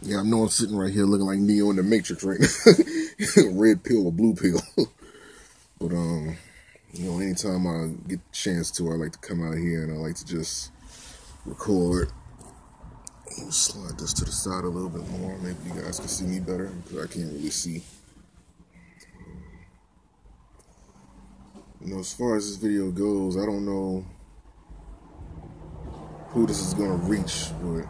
Yeah, I know I'm sitting right here looking like Neo in the Matrix right now. Red pill or blue pill. But anytime I get the chance to, I like to come out here and I like to just record. Slide this to the side a little bit more. Maybe you guys can see me better because I can't really see. As far as this video goes, I don't know who this is gonna reach, but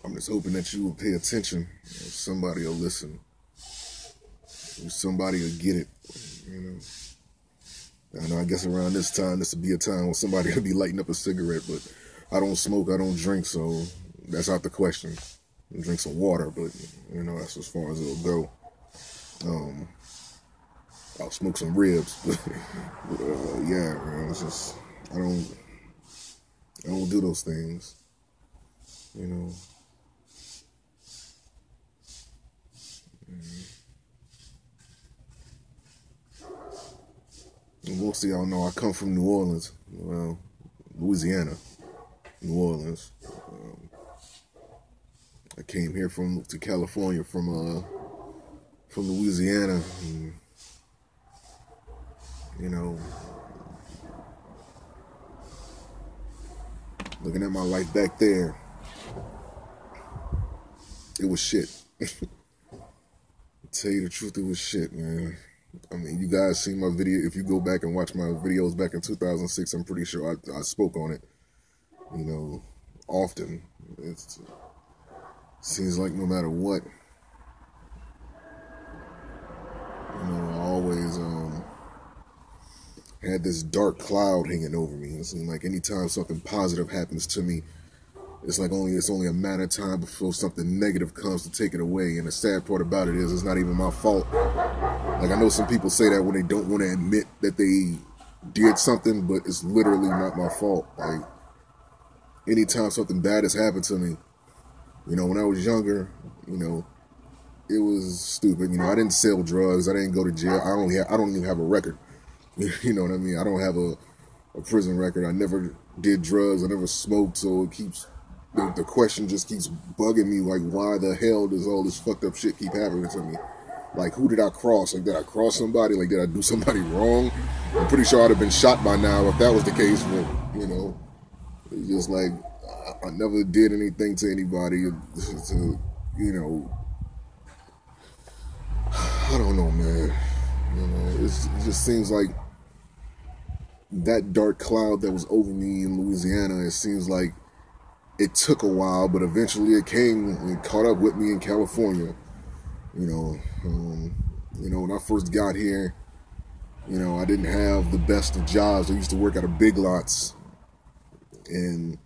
I'm just hoping that you will pay attention. Somebody will listen. Somebody will get it. I know, I guess around this time, this would be a time when somebody will be lighting up a cigarette, but I don't smoke, I don't drink, so that's out the question. I drink some water, but, that's as far as it'll go. I'll smoke some ribs, but yeah, man, it's just, I don't do those things, Most of y'all know I come from New Orleans, well, Louisiana, New Orleans. I came here to California from Louisiana. And, looking at my life back there, it was shit. Tell you the truth, it was shit, man. I mean, you guys seen my video. If you go back and watch my videos back in 2006, I'm pretty sure I spoke on it, often. It seems like no matter what, I always had this dark cloud hanging over me. It seemed like anytime something positive happens to me, it's only a matter of time before something negative comes to take it away. And the sad part about it is it's not even my fault. Like, I know some people say that when they don't want to admit that they did something, but it's literally not my fault. Like, anytime something bad has happened to me, when I was younger, it was stupid. I didn't sell drugs. I didn't go to jail. I don't even have a record. You know what I mean? I don't have a prison record. I never did drugs. I never smoked. So it keeps, the question just keeps bugging me. Like, why the hell does all this fucked up shit keep happening to me? Like, who did I cross? Like, did I cross somebody? Like, did I do somebody wrong? I'm pretty sure I'd have been shot by now if that was the case. But, it's just like, I never did anything to anybody I don't know, man. It just seems like that dark cloud that was over me in Louisiana, it seems like it took a while, but eventually it came and caught up with me in California. When I first got here, I didn't have the best of jobs. I used to work out of Big Lots, and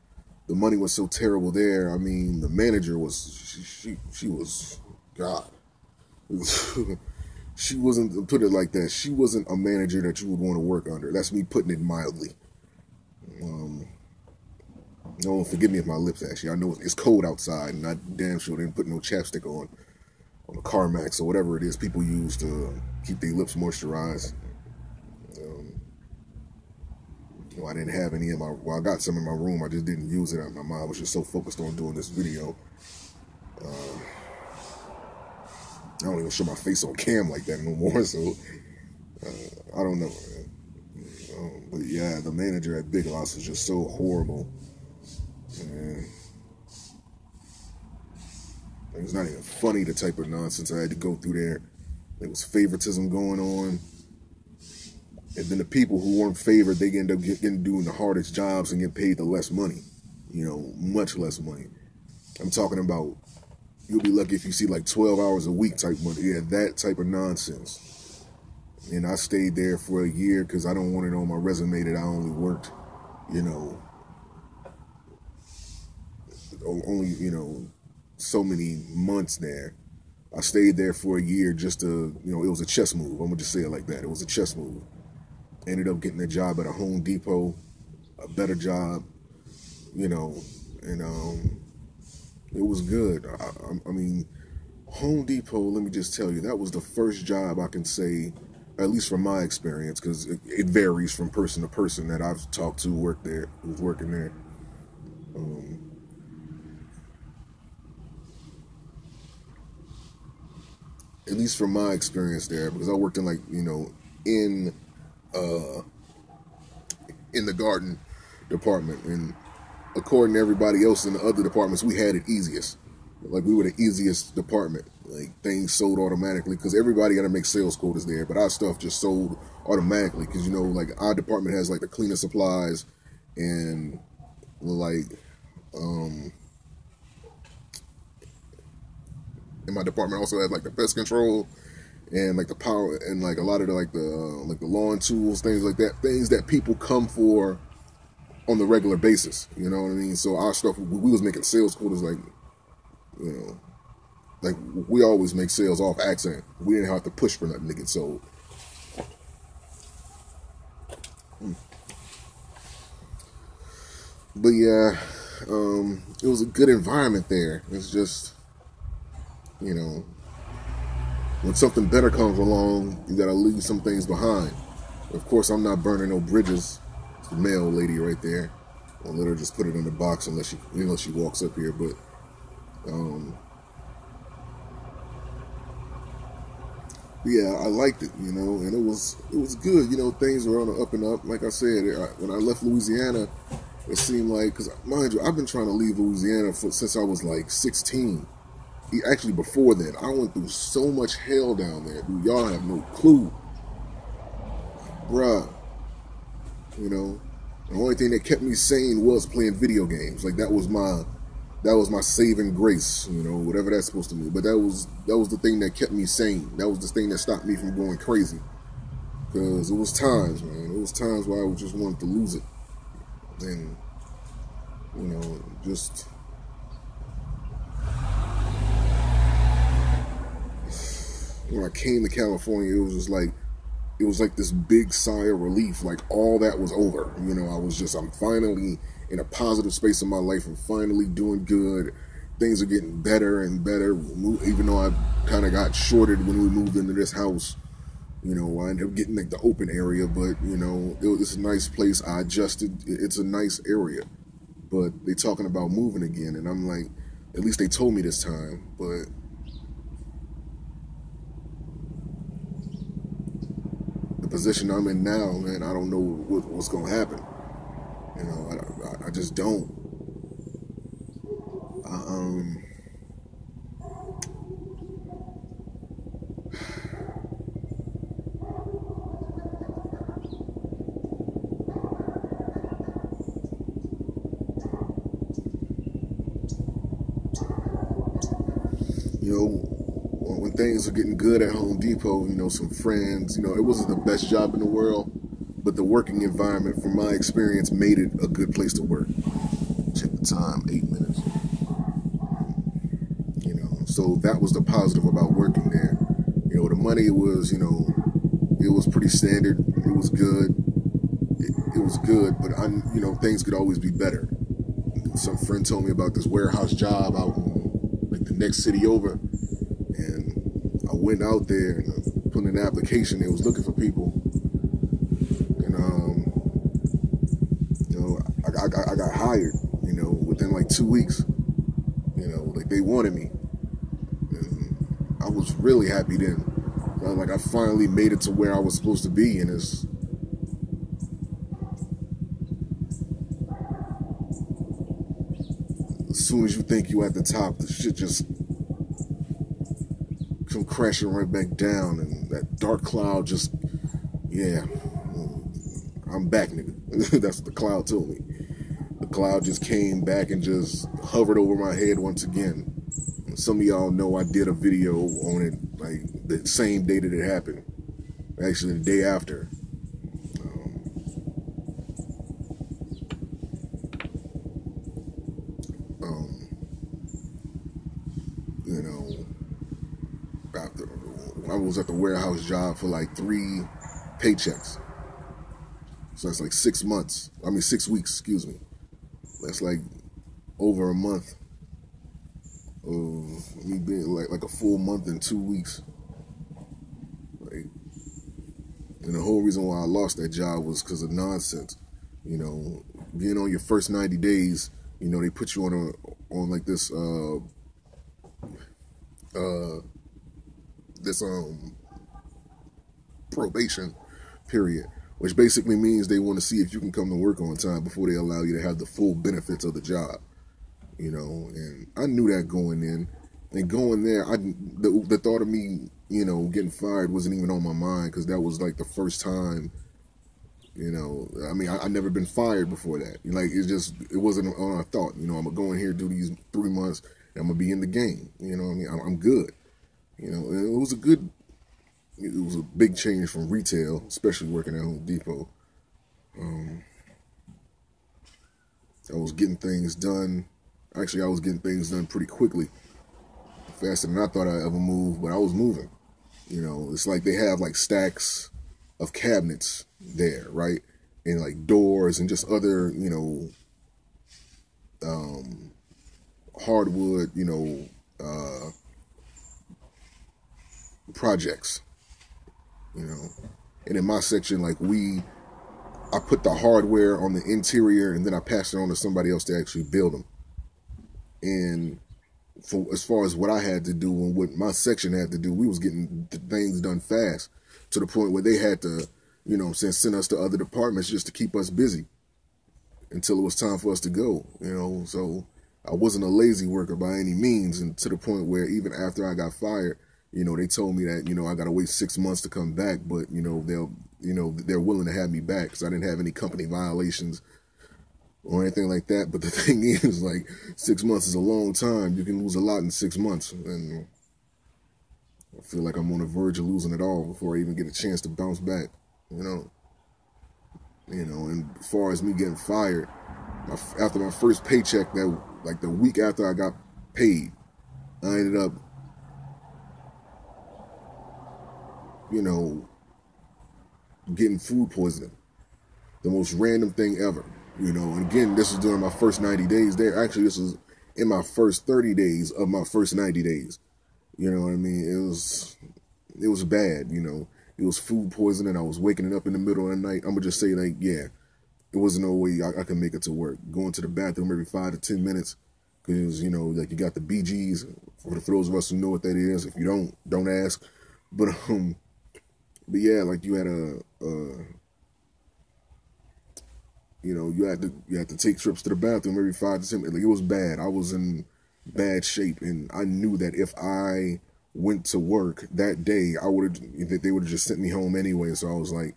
the money was so terrible there. I mean, the manager was, she was, God. She wasn't, put it like that, she wasn't a manager that you would want to work under. That's me putting it mildly. No, forgive me if my lips, actually. I know it's cold outside, and I damn sure didn't put no chapstick on the Carmex or whatever it is people use to keep their lips moisturized. I didn't have any in I got some in my room. I just didn't use it. My mind was just so focused on doing this video. I don't even show my face on cam like that no more, so I don't know. But yeah, the manager at Big Lots was just so horrible. And it was not even funny, the type of nonsense I had to go through there. There was favoritism going on. And then the people who weren't favored, they end up doing the hardest jobs and get paid the less money. Much less money. I'm talking about, you'll be lucky if you see like 12 hours a week type money. Yeah, that type of nonsense. And I stayed there for a year because I don't want it on my resume that I only worked, only, so many months there. I stayed there for a year just to, it was a chess move. I'm going to just say it like that. It was a chess move. Ended up getting a job at a Home Depot, a better job, and it was good. I mean, Home Depot, let me just tell you, that was the first job I can say at least from my experience, because it varies from person to person that I've talked to who's working there. Um, at least from my experience there, because I worked in in uh, in the garden department, and according to everybody else in the other departments, we had it easiest. Like we were the easiest department. Like things sold automatically because everybody got to make sales quotas there, but our stuff just sold automatically because like our department has like the cleaning supplies and like um and my department also had like the pest control and like the power and like a lot of the lawn tools, things like that, things that people come for on the regular basis. You know what I mean? So our stuff, we was making sales quotas you know, like we always make sales off accident. We didn't have to push for nothing to get sold. But yeah, it was a good environment there. It's just, you know, when something better comes along, you gotta leave some things behind. Of course, I'm not burning no bridges. It's the mail lady right there. I'll let her just put it in the box unless she walks up here. But um, yeah, I liked it, and it was good. Things were on the up and up. Like I said, when I left Louisiana, it seemed like, because mind you, I've been trying to leave Louisiana since I was like 16. Actually, before then, I went through so much hell down there, dude. Y'all have no clue, bruh. The only thing that kept me sane was playing video games. Like that was my saving grace, whatever that's supposed to mean. But that was the thing that kept me sane. That was the thing that stopped me from going crazy. Because it was times, man. It was times where I just wanted to lose it. And just when I came to California, it was like this big sigh of relief. Like all that was over. I'm finally in a positive space in my life. I'm finally doing good. Things are getting better and better. Even though I kind of got shorted when we moved into this house, I ended up getting like the open area, but it's a nice place. I adjusted. It's a nice area, but they talking about moving again, and I'm like, at least they told me this time, but the position I'm in now, man, I don't know what's gonna happen. I just don't. Um, when things are getting good at Home Depot, some friends, it wasn't the best job in the world, but the working environment, from my experience, made it a good place to work. Check the time, 8 minutes. So that was the positive about working there. The money was, it was pretty standard. It was good. It was good, but things could always be better. Some friend told me about this warehouse job out in like the next city over, and I went out there and I put in an application. They was looking for people, and I got hired. Within like 2 weeks. Like they wanted me. And I was really happy then. I finally made it to where I was supposed to be, and as soon as you think you at the top, the shit just come crashing right back down, and that dark cloud just, yeah, I'm back, nigga. That's what the cloud told me. The cloud just came back and just hovered over my head once again. Some of y'all know I did a video on it like the same day that it happened. Actually, the day after. Um, you know, after I was at the warehouse job for like 3 paychecks. So that's like 6 months. 6 weeks, excuse me. That's like over a month of me being like a full month and 2 weeks. Like And the whole reason why I lost that job was because of nonsense. You know, being on your first 90 days, you know, they put you on like this this probation period, which basically means they want to see if you can come to work on time before they allow you to have the full benefits of the job. You know, and I knew that going in. And going there, the thought of me, you know, getting fired wasn't even on my mind, because that was like the first time, you know, I mean, I never been fired before that. Like, it wasn't on our thought. You know, I'm going to go in here, do these 3 months, and I'm going to be in the game. You know what I mean? I'm good. You know, and it was a big change from retail, especially working at Home Depot. I was getting things done. Actually, I was getting things done pretty quickly, faster than I thought I'd ever move, but I was moving. You know, it's like they have like stacks of cabinets there, right? And like doors and just other, you know, hardwood, you know, projects, you know. And in my section, like I put the hardware on the interior, and then I pass it on to somebody else to actually build them. And as far as what I had to do and what my section had to do, we was getting the things done fast, to the point where they had to, you know, send us to other departments just to keep us busy until it was time for us to go, you know. So I wasn't a lazy worker by any means, and to the point where even after I got fired, you know, they told me that, you know, I got to wait 6 months to come back, but, you know, they're willing to have me back because I didn't have any company violations or anything like that. But the thing is, like, 6 months is a long time. You can lose a lot in 6 months, and I feel like I'm on the verge of losing it all before I even get a chance to bounce back, you know. And as far as me getting fired, after my first paycheck, that like the week after I got paid, I ended up, you know, getting food poisoning. The most random thing ever, you know. And again, this was during my first 90 days there. Actually, this was in my first 30 days of my first 90 days. You know what I mean? It was bad, you know. It was food poisoning. I was waking up in the middle of the night. I'm going to just say, like, yeah, it wasn't no way I could make it to work. Going to the bathroom every 5 to 10 minutes because, you know, like, you got the BGs. For those of us who know what that is. If you don't ask. But yeah, like, you had you know, you had to take trips to the bathroom every 5 to 10 minutes. Like, it was bad. I was in bad shape, and I knew that if I went to work that day, they would have just sent me home anyway. So I was like,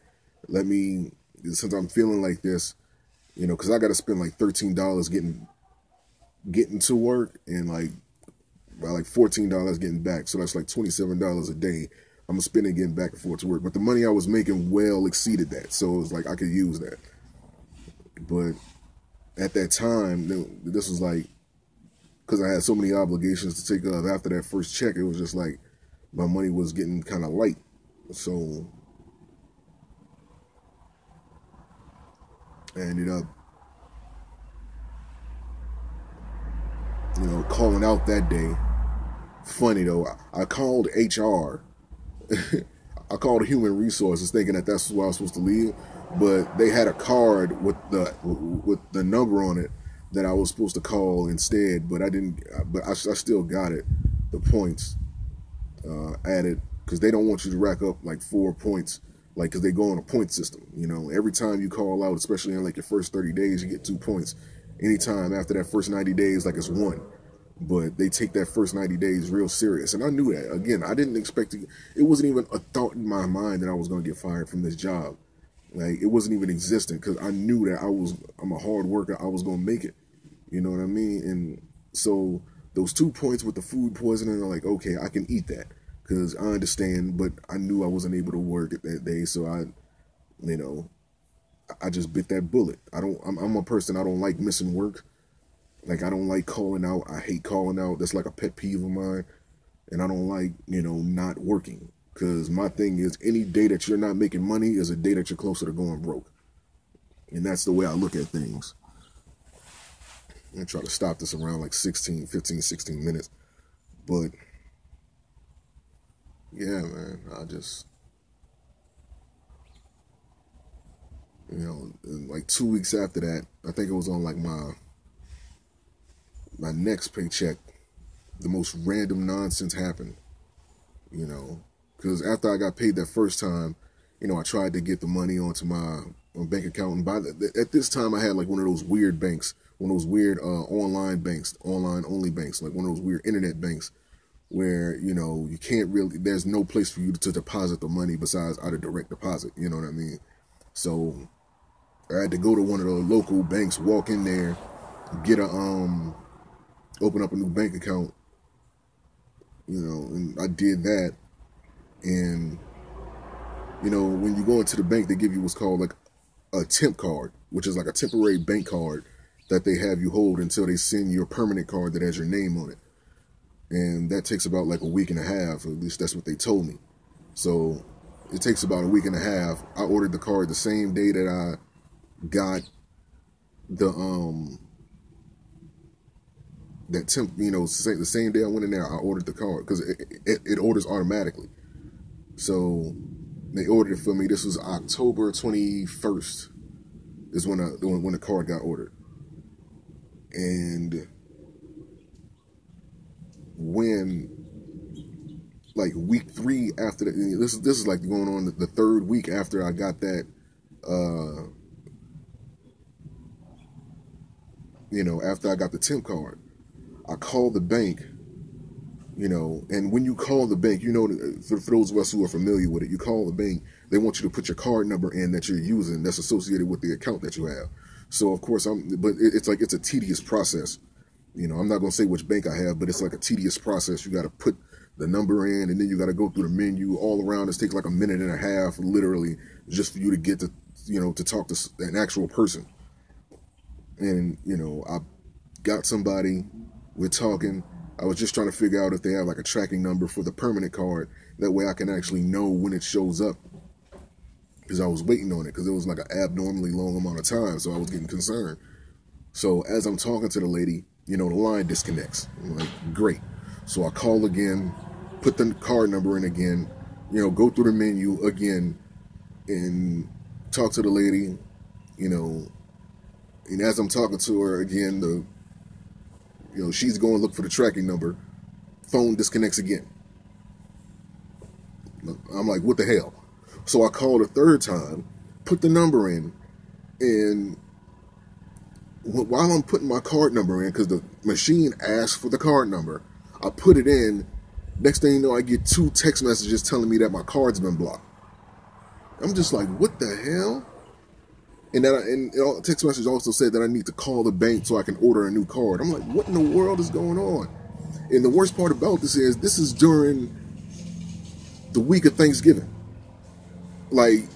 since I'm feeling like this, you know, because I got to spend like $13 getting to work, and like $14 getting back. So that's like $27 a day I'm gonna spend it getting back and forth to work. But the money I was making well exceeded that, so it was like I could use that. But at that time, this was like, because I had so many obligations to take up after that first check, it was just like my money was getting kind of light. So I ended up, you know, calling out that day. Funny though, I called HR. I called Human Resources thinking that that's where I was supposed to leave, but they had a card with the number on it that I was supposed to call instead, but I didn't. But I still got it, the points added, because they don't want you to rack up like 4 points, like, because they go on a point system. You know, every time you call out, especially in like your first 30 days, you get 2 points. Anytime after that first 90 days, like, it's 1. But they take that first 90 days real serious. And I knew that. Again, I didn't expect to, it wasn't even a thought in my mind that I was going to get fired from this job. Like, it wasn't even existent, because I knew that I'm a hard worker. I was going to make it. You know what I mean? And so those 2 points with the food poisoning are like, okay, I can eat that, because I understand, but I knew I wasn't able to work it that day. So you know, I just bit that bullet. I'm a person, I don't like missing work. Like, I don't like calling out. I hate calling out. That's like a pet peeve of mine. And I don't like, you know, not working. Because my thing is, any day that you're not making money is a day that you're closer to going broke. And that's the way I look at things. I'm going to try to stop this around like 15, 16 minutes. But, yeah, man, You know, and like 2 weeks after that, I think it was on like my next paycheck, the most random nonsense happened. You know, because after I got paid that first time, you know, I tried to get the money onto my bank account, and at this time I had like one of those weird banks, one of those weird online banks, online only banks, like one of those weird internet banks where, you know, you can't really, there's no place for you to deposit the money besides out of direct deposit. You know what I mean? So I had to go to one of the local banks, walk in there, get open up a new bank account, you know, and I did that. And, you know, when you go into the bank, they give you what's called like a temp card, which is like a temporary bank card that they have you hold until they send you a permanent card that has your name on it. And that takes about like a week and a half, or at least that's what they told me. So it takes about a week and a half. I ordered the card the same day that I got the that temp, you know, the same day I went in there, I ordered the card because it orders automatically. So they ordered it for me. This was October 21st is when the card got ordered. And when like week 3 after that, this is like going on the third week after I got that, you know, after I got the temp card, I called the bank, you know, and when you call the bank, you know, for those of us who are familiar with it, you call the bank, they want you to put your card number in that you're using that's associated with the account that you have. So of course but it's like, it's a tedious process. You know, I'm not going to say which bank I have, but it's like a tedious process. You got to put the number in, and then you got to go through the menu all around. This takes like a minute and a half, literally, just for you to get to, you know, to talk to an actual person. And, you know, I got somebody, we're talking. I was just trying to figure out if they have like a tracking number for the permanent card. That way I can actually know when it shows up. Because I was waiting on it, because it was like an abnormally long amount of time, so I was getting concerned. So as I'm talking to the lady, you know, the line disconnects. I'm like, great. So I call again, put the card number in again, you know, go through the menu again and talk to the lady, you know. And as I'm talking to her again, you know, she's going to look for the tracking number. Phone disconnects again. I'm like, what the hell? So I called a third time, put the number in, and while I'm putting my card number in, because the machine asked for the card number, I put it in. Next thing you know, I get 2 text messages telling me that my card's been blocked. I'm just like, what the hell? And that text message also said that I need to call the bank so I can order a new card. I'm like, what in the world is going on? And the worst part about this is during the week of Thanksgiving. Like,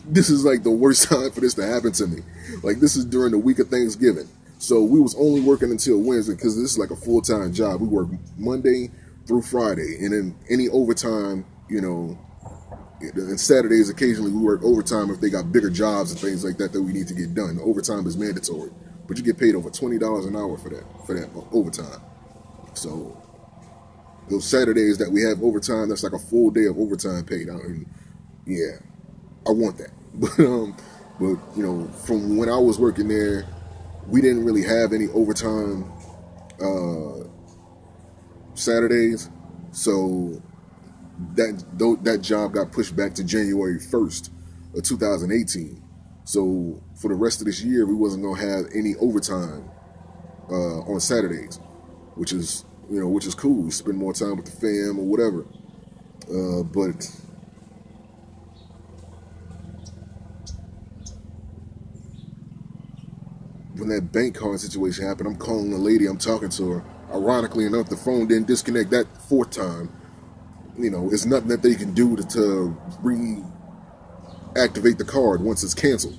this is like the worst time for this to happen to me. Like, this is during the week of Thanksgiving. So we was only working until Wednesday, because this is like a full-time job. We work Monday through Friday, and then any overtime, you know, and Saturdays occasionally we work overtime if they got bigger jobs and things like that we need to get done. The overtime is mandatory, but you get paid over $20 an hour for that overtime. So those Saturdays that we have overtime, that's like a full day of overtime paid out. And yeah, I want that. But you know, from when I was working there, we didn't really have any overtime Saturdays, so that job got pushed back to January 1st of 2018. So for the rest of this year, we wasn't gonna have any overtime on Saturdays, which is cool. We spend more time with the fam or whatever. But when that bank card situation happened, I'm calling the lady, I'm talking to her. Ironically enough, the phone didn't disconnect that 4th time. You know, it's nothing that they can do to reactivate the card once it's canceled.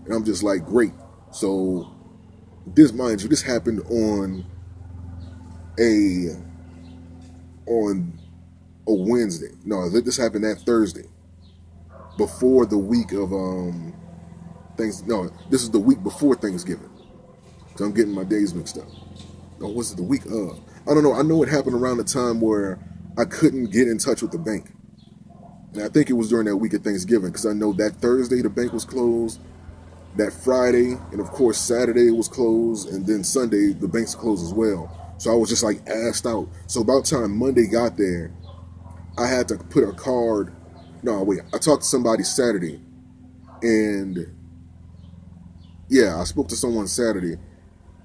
And I'm just like, great. So mind you, this happened on a Wednesday. No, this happened that Thursday, before the week of this is the week before Thanksgiving. So I'm getting my days mixed up. Or was it the week of? I don't know. I know it happened around the time where I couldn't get in touch with the bank. And I think it was during that week of Thanksgiving, because I know that Thursday the bank was closed. that Friday, and of course Saturday was closed, and then Sunday the banks closed as well. So I was just like assed out. So about time Monday got there, I had to put a card. No, wait. I talked to somebody Saturday, and yeah, I spoke to someone Saturday,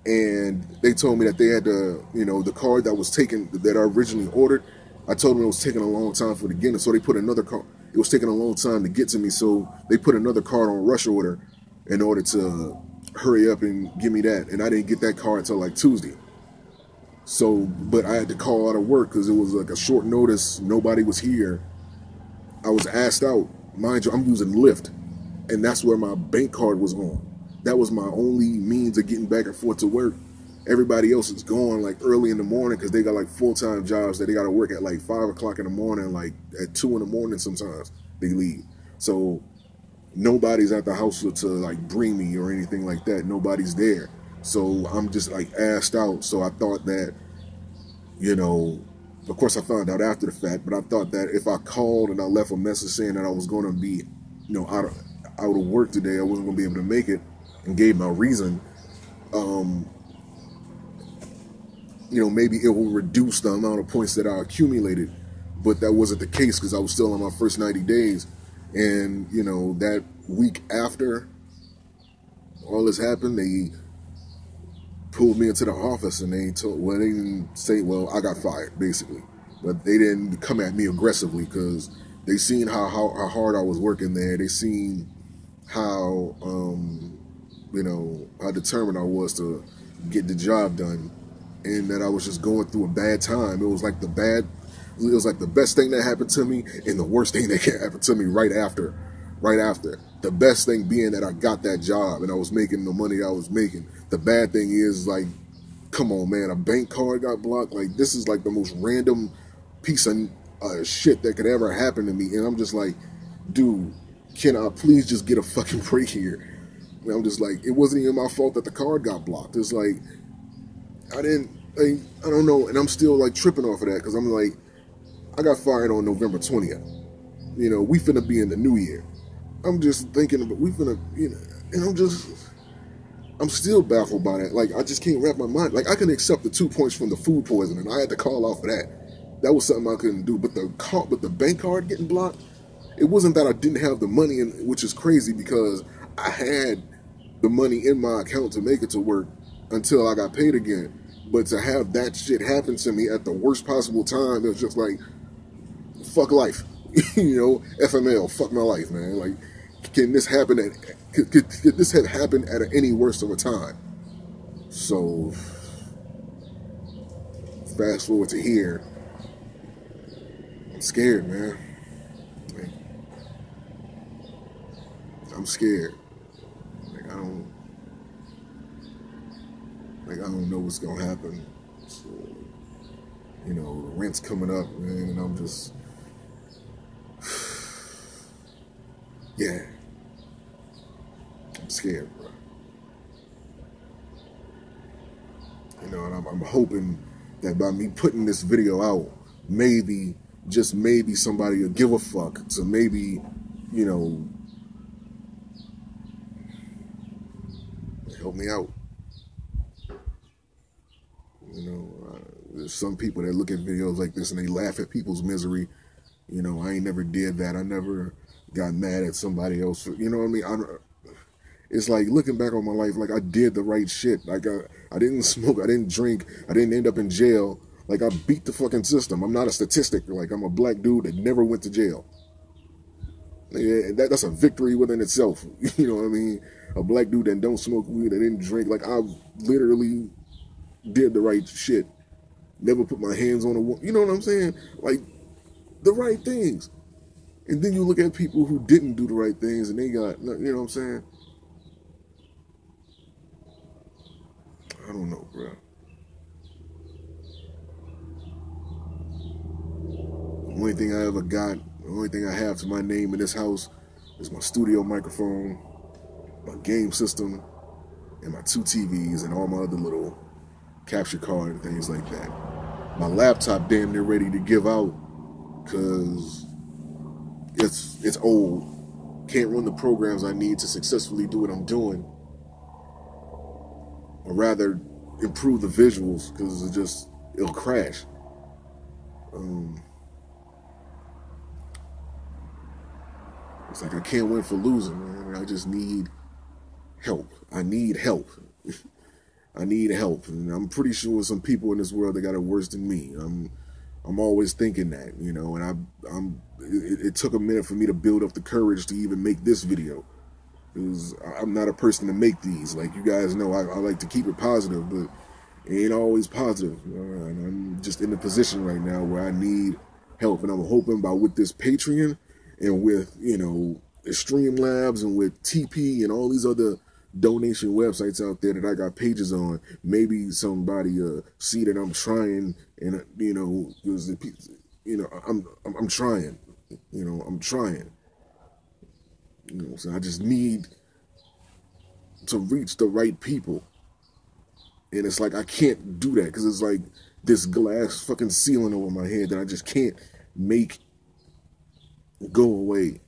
and they told me that they had to, the card that was taken that I originally ordered. I told them it was taking a long time for it to get in, so they put another card. It was taking a long time to get to me, so they put another card on rush order in order to hurry up and give me that. And I didn't get that card until like Tuesday. So, but I had to call out of work because it was like a short notice. Nobody was here. I was asked out. Mind you, I'm using Lyft, and that's where my bank card was on. That was my only means of getting back and forth to work. Everybody else is going like early in the morning because they got like full-time jobs that they got to work at like 5 o'clock in the morning, like at 2 in the morning sometimes they leave. So nobody's at the house to like bring me or anything like that. Nobody's there. So I'm just like assed out. So I thought that, of course I found out after the fact, but I thought that if I called and I left a message saying that I was going to be, out of work today, I wasn't going to be able to make it, and gave my reason, maybe it will reduce the amount of points that I accumulated. But that wasn't the case because I was still on my first 90 days. And, that week after all this happened, they pulled me into the office and they didn't say, well, I got fired, basically. But they didn't come at me aggressively because they seen how hard I was working there. They seen how, how determined I was to get the job done, and that I was just going through a bad time. It was like the best thing that happened to me and the worst thing that happened to me right after. The best thing being that I got that job and I was making the money I was making. The bad thing is, like, come on, man, a bank card got blocked. Like, this is like the most random piece of shit that could ever happen to me. And I'm just like, dude, can I please just get a fucking break here? And I'm just like, it wasn't even my fault that the card got blocked. It's like, I don't know. And I'm still like tripping off of that because I'm like, I got fired on November 20th. We finna be in the new year. I'm just thinking about, and I'm still baffled by that. Like, I just can't wrap my mind. Like, I can accept the 2 points from the food poisoning. I had to call off of that. That was something I couldn't do. But the bank card getting blocked, it wasn't that I didn't have the money, which is crazy because I had the money in my account to make it to work until I got paid again. But to have that shit happen to me at the worst possible time, it was just like, fuck life. FML, fuck my life, man. Like, can this happen could this have happened at any worse of a time? So, fast forward to here. I'm scared, man. Like, I'm scared. Like, I don't know what's gonna happen. So, the rent's coming up, man, and I'm just, yeah, I'm scared, bro. And I'm hoping that by me putting this video out, maybe, just maybe, somebody will give a fuck to maybe, help me out. There's some people that look at videos like this and they laugh at people's misery. I ain't never did that. I never got mad at somebody else. You know what I mean? It's like looking back on my life, like I did the right shit. Like I didn't smoke, I didn't drink, I didn't end up in jail. Like I beat the fucking system. I'm not a statistic. Like I'm a black dude that never went to jail. Yeah, that's a victory within itself. You know what I mean? A black dude that don't smoke weed, that didn't drink. Like I literally did the right shit. Never put my hands on a woman. You know what I'm saying? Like the right things. And then you look at people who didn't do the right things and they got, you know what I'm saying? I don't know, bro. The only thing I ever got, the only thing I have to my name in this house is my studio microphone, my game system, and my 2 TVs and all my other little capture card and things like that. My laptop damn near ready to give out because it's old. can't run the programs I need to successfully do what I'm doing, or rather improve the visuals, because it'll crash. It's like I can't win for losing, man. I just need help. I need help. I need help, and I'm pretty sure some people in this world that got it worse than me. I'm always thinking that, you know, and it took a minute for me to build up the courage to even make this video, because I'm not a person to make these. Like you guys know, I like to keep it positive, but it ain't always positive. And I'm just in a position right now where I need help, and I'm hoping by with this Patreon and with, you know, Streamlabs and with TP and all these other donation websites out there that I got pages on, maybe somebody see that I'm trying, and you know, because you know, I'm trying, you know, I'm trying. You know, so I just need to reach the right people. And it's like I can't do that because it's like this glass fucking ceiling over my head that I just can't make go away.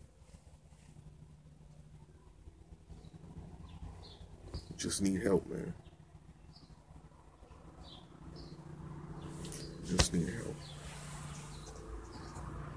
Just need help, man. Just need help.